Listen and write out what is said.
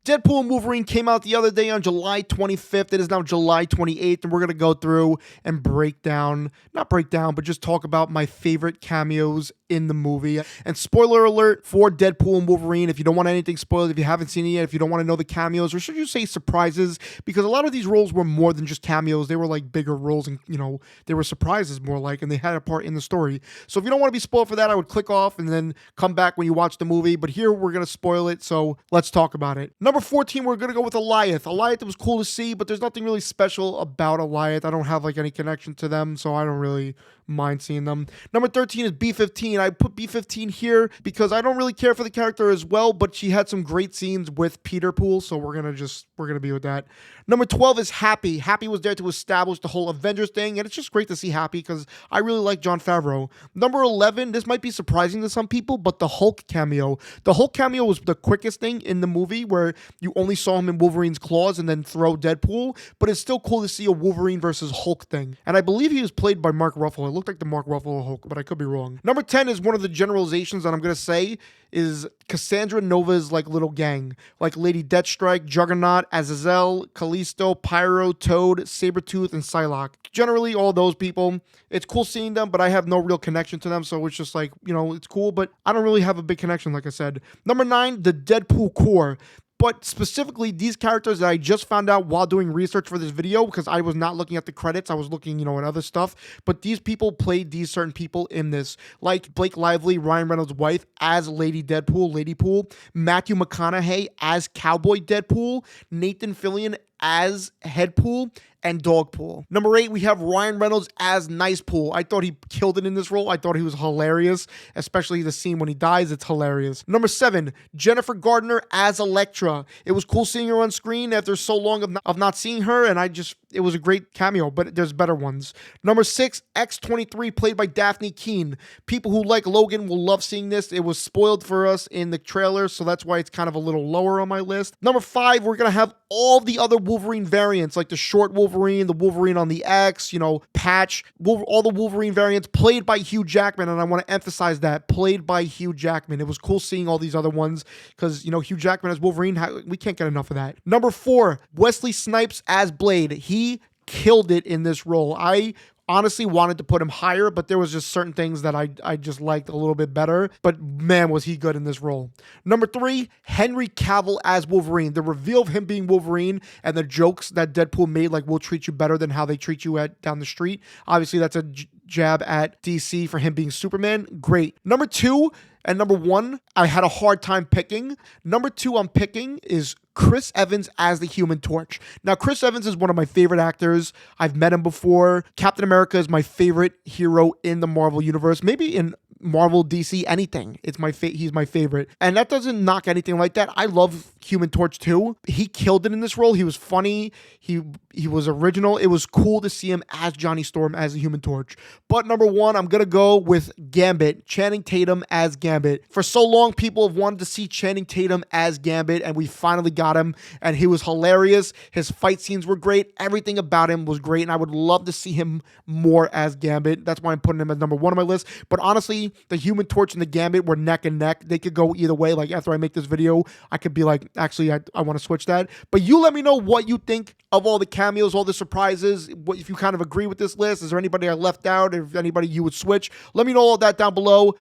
Deadpool and Wolverine came out the other day on July 25th. It is now July 28th, and we're going to go through and not break down, but just talk about my favorite cameos in the movie. And spoiler alert for Deadpool and Wolverine, if you don't want anything spoiled, if you haven't seen it yet, if you don't want to know the cameos, or should you say surprises, because a lot of these roles were more than just cameos. They were like bigger roles, and they were surprises more like, and they had a part in the story. So if you don't want to be spoiled for that, I would click off and then come back when you watch the movie. But here we're going to spoil it, so let's talk about it. Number 14, we're going to go with Lith. Lith was cool to see, but there's nothing really special about Lith. I don't have like any connection to them, so I don't really mind seeing them. Number 13 is B-15. I put B-15 here because I don't really care for the character as well, but she had some great scenes with Peter Pool, so we're gonna be with that. Number 12 is Happy. Happy was there to establish the whole Avengers thing, and it's just great to see Happy because I really like Jon Favreau. Number 11, this might be surprising to some people, but the Hulk cameo. The Hulk cameo was the quickest thing in the movie where you only saw him in Wolverine's claws and then throw Deadpool, but it's still cool to see a Wolverine versus Hulk thing. And I believe he was played by Mark Ruffalo. It looked like the Mark Ruffalo Hulk, but I could be wrong. Number 10 is one of the generalizations that I'm going to say is Cassandra Nova's like little gang, like Lady Deathstrike, Juggernaut, Azazel, Callisto, Pyro, Toad, Sabretooth, and Psylocke. Generally, all those people, it's cool seeing them, but I have no real connection to them, so it's just like, it's cool, but I don't really have a big connection, like I said. Number 9, the Deadpool core. But specifically, these characters that I just found out while doing research for this video, because I was not looking at the credits, I was looking, at other stuff. But these people played these certain people in this, like Blake Lively, Ryan Reynolds' wife, as Lady Deadpool, Lady Pool, Matthew McConaughey as Cowboy Deadpool, Nathan Fillion as Headpool, and Dogpool. Number 8, we have Ryan Reynolds as Nice Pool. I thought he killed it in this role. I thought he was hilarious, especially the scene when he dies. It's hilarious. Number 7, Jennifer Gardner as Electra. It was cool seeing her on screen after so long of not seeing her, and it was a great cameo, but there's better ones. Number 6, X-23, played by Daphne Keane. People who like Logan will love seeing this. It was spoiled for us in the trailer, so that's why it's kind of a little lower on my list. Number 5, we're going to have all the other Wolverine variants, like the short Wolverine, the Wolverine on the X, Patch, all the Wolverine variants played by Hugh Jackman, and I want to emphasize that, played by Hugh Jackman. It was cool seeing all these other ones because, Hugh Jackman as Wolverine, we can't get enough of that. Number 4, Wesley Snipes as Blade. He killed it in this role. I honestly wanted to put him higher, but there was just certain things that I just liked a little bit better. But man, was he good in this role. Number 3, Henry Cavill as Wolverine. The reveal of him being Wolverine and the jokes that Deadpool made, like, we'll treat you better than how they treat you down the street. Obviously, that's a jab at DC for him being Superman. Great. Number 2 and number 1, I had a hard time picking. Number 2 I'm picking is Chris Evans as the Human Torch. Now, Chris Evans is one of my favorite actors. I've met him before. Captain America is my favorite hero in the Marvel Universe. Maybe in Marvel, DC, anything. He's my favorite. And that doesn't knock anything like that. I love Human Torch too. He killed it in this role. He was funny. He was original. It was cool to see him as Johnny Storm as the Human Torch. But number 1, I'm going to go with Gambit. Channing Tatum as Gambit. For so long, people have wanted to see Channing Tatum as Gambit, and we finally got him. And he was hilarious. His fight scenes were great. Everything about him was great, and I would love to see him more as Gambit. That's why I'm putting him as number 1 on my list. But honestly, the Human Torch and the Gambit were neck and neck. They could go either way. Like, after I make this video, I could be like, actually, I want to switch that. But you let me know what you think of all the cameos, all the surprises. If you kind of agree with this list, is there anybody I left out? If anybody you would switch, let me know all that down below.